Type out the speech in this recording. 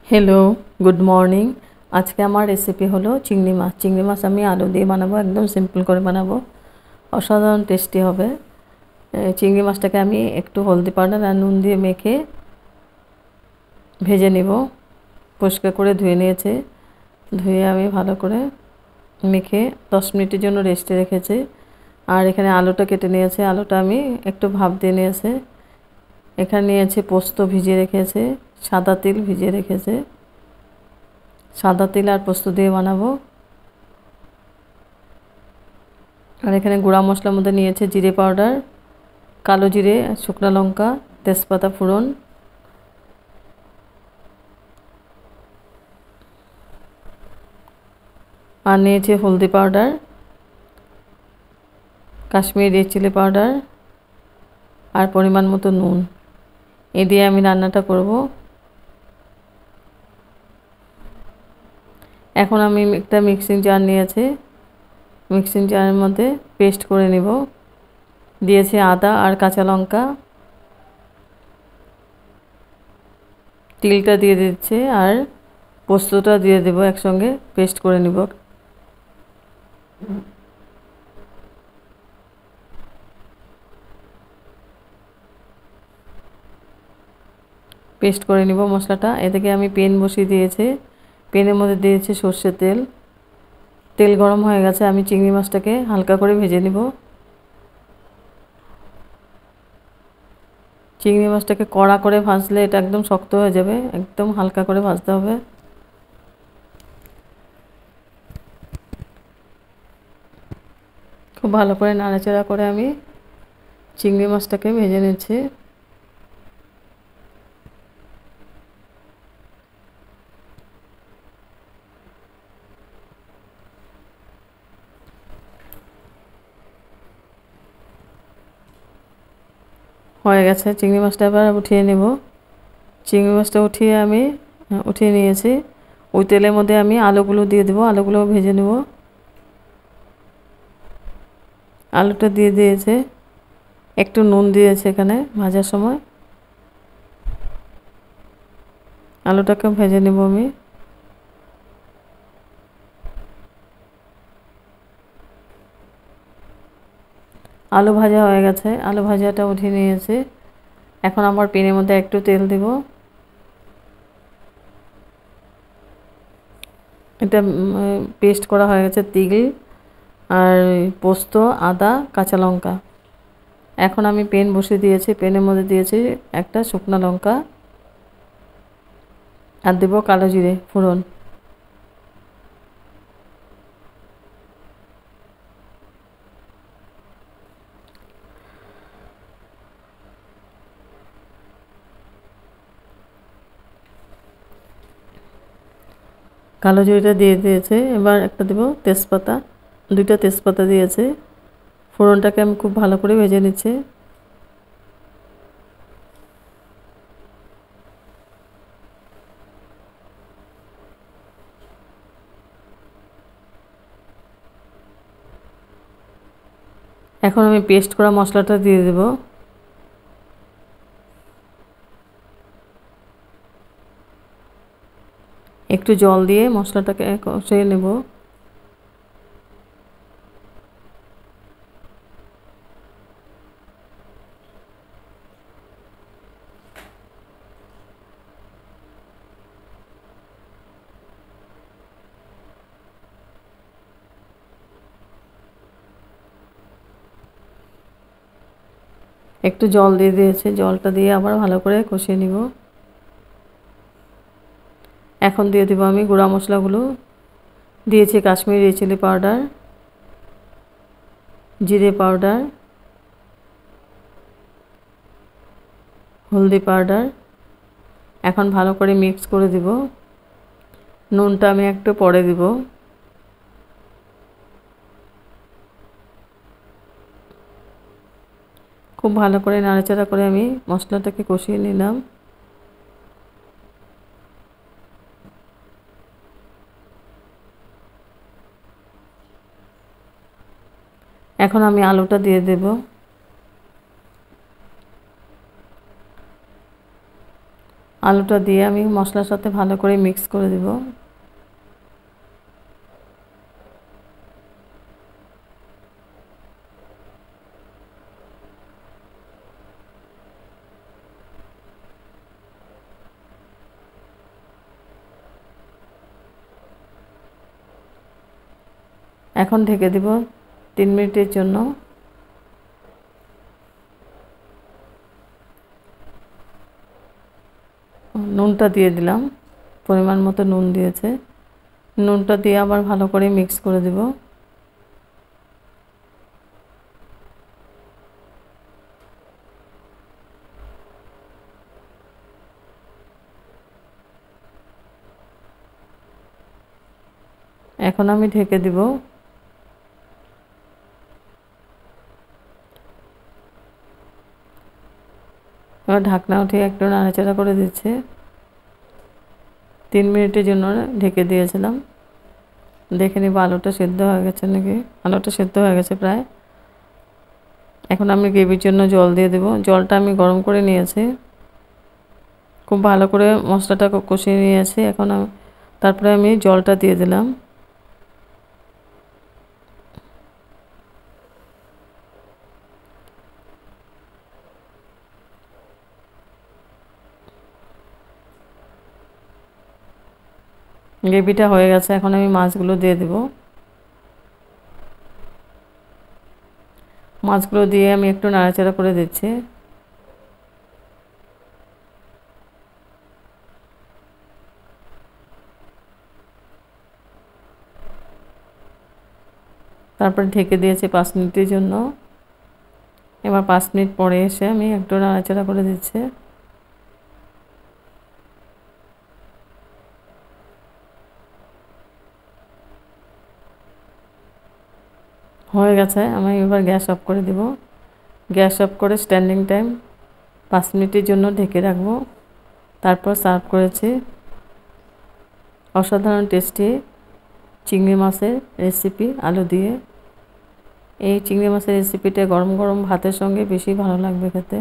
Hello good morning. आज के हमार रेसिपि हलो चिंगड़ी माछ। चिंगड़ी माछ आमी आलू दिए बानाबो, एकदम सिम्पल करे बानाबो, असाधारण टेस्टी होबे। चिंगड़ी माछटाके आमी एकटू हल्दी पाउडार और नुन दिए मेखे भेजे निब। परिष्कार करे धुए निয়েছি, धुए आमी भालो करे मेखे 10 मिनिटेर जोन्नो रेस्टे रेखेছি। আর এখানে আলুটা কেটে নিয়েছি, আলুটা আমি একটু ভাপ দিয়ে নিয়েছি। এখানে নিয়েছি পোস্ত ভিজিয়ে রেখেছি, সাদা তিল ভিজিয়ে রেখেছি। সাদা তিল আর পোস্ত দিয়ে বানাবো। আর এখানে গুঁড়া মশলার মধ্যে নিয়েছি জিরে পাউডার, কালো জিরে, শুকনো লঙ্কা, তেজপাতা ফোড়ন, আর নিয়েছি হলদি powder, Kashmiri red chilli powder আর পরিমাণ মতো নুন। এই দিয়ে আমি রান্নাটা করব। এখন আমি একটা মিক্সিং জার নিয়েছি, মিক্সিং জারের মধ্যে পেস্ট করে নিব। দিয়েছি আদা আর কাঁচা লঙ্কা, তিলটা দিয়ে দিচ্ছি আর পোস্তটা দিয়ে দেব, একসঙ্গে পেস্ট করে নিব। পেস্ট করে নিব মশলাটা। এদিকে আমি পেন বসিয়ে দিয়েছি, পেনের মধ্যে দিয়েছি সরষের তেল। তেল গরম হয়ে গেছে, আমি চিংড়ি মাছটাকে হালকা করে ভেজে নিব। চিংড়ি মাছটাকে কড়া করে ভাজলে এটা একদম শক্ত হয়ে যাবে, একদম হালকা করে ভাজতে হবে। খুব ভালো করে নাড়াচাড়া করে আমি চিংড়ি মাছটাকে ভেজে নিচ্ছি। হয়ে গেছে, চিংড়ি মাছটা এবার উঠিয়ে নেব। চিংড়ি মাছটা উঠিয়ে নিয়েছি। ওই তেলের মধ্যে আমি আলুগুলো দিয়ে দেব, আলুগুলো ভেজে নেব। আলুটা দিয়ে দিয়েছে, একটু নুন দিয়েছে এখানে ভাজার সময়। আলুটাকে ভেজে নেব আমি। আলু ভাজা হয়ে গেছে, আলু ভাজাটা উঠিয়ে নিয়েছি। এখন আমার প্যানের মধ্যে একটু তেল দেব। এটা পেস্ট করা হয়ে গেছে তিল আর পোস্ত, আদা, কাঁচা লঙ্কা। এখন আমি প্যান বসিয়ে দিয়েছি, প্যানের মধ্যে দিয়েছি একটা শুকনো লঙ্কা আর দেব কালো জিরে ফোড়ন। কালো জিরেটা দিয়ে দিয়েছে। এবার একটা দেব তেজপাতা, দুইটা তেজপাতা দিয়েছে। ফোড়নটাকে আমি খুব ভালো করে ভেজে নিচ্ছি। এখন আমি পেস্ট করা মশলাটা দিয়ে দেব। একটু জল দিয়ে মশলাটাকে কষিয়ে নেব। একটু জল দিয়ে দিয়েছে, জলটা দিয়ে আবার ভালো করে কষিয়ে নিব। এখন দিয়ে দেব আমি গুঁড়া মশলাগুলো। দিয়েছি কাশ্মীরি রেড চিলি পাউডার, জিরে পাউডার, হলদি পাউডার। এখন ভালো করে মিক্স করে দিব। নুনটা আমি একটু পরে দিব। খুব ভালো করে নাড়াচাড়া করে আমি মশলাটাকে কষিয়ে নিলাম। এখন আমি আলুটা দিয়ে দেব। আলুটা দিয়ে আমি মশলার সাথে ভালো করে মিক্স করে দেব। এখন ঢেকে দিব 3 মিনিটের জন্য। নুনটা দিয়ে দিলাম, পরিমাণ মতো নুন দিয়েছে। নুনটা দিয়ে আবার ভালো করে মিক্স করে দেব। এখন আমি ঢেকে দিব। এবার ঢাকনা উঠিয়ে একটু নাড়াচাড়া করে দিচ্ছি। 3 মিনিটের জন্য ঢেকে দিয়েছিলাম। দেখে নিব আলুটা সেদ্ধ হয়ে গেছে নাকি। আলুটা সেদ্ধ হয়ে গেছে প্রায়। এখন আমি গ্রেভির জন্য জল দিয়ে দেব। জলটা আমি গরম করে নিয়েছি, খুব ভালো করে মশলাটা কষিয়ে নিয়েছি। এখন তারপরে আমি জলটা দিয়ে দিলাম। গ্রেভিটা হয়ে গেছে, এখন আমি মাছগুলো দিয়ে দেব। মাছগুলো দিয়ে আমি একটু নাড়াচাড়া করে দিচ্ছি। তারপর ঢেকে দিয়েছি 5 মিনিটের জন্য। এবার 5 মিনিট পরে এসে আমি একটু নাড়াচাড়া করে দিচ্ছি। হয়ে গেছে, আমি এবার গ্যাস অফ করে দেব। গ্যাস অফ করে স্ট্যান্ডিং টাইম 5 মিনিটের জন্য ঢেকে রাখবো। তারপর সার্ভ করেছি অসাধারণ টেস্টি চিংড়ি মাছের রেসিপি আলু দিয়ে। এই চিংড়ি মাছের রেসিপিটা গরম গরম ভাতের সঙ্গে বেশি ভালো লাগবে খেতে।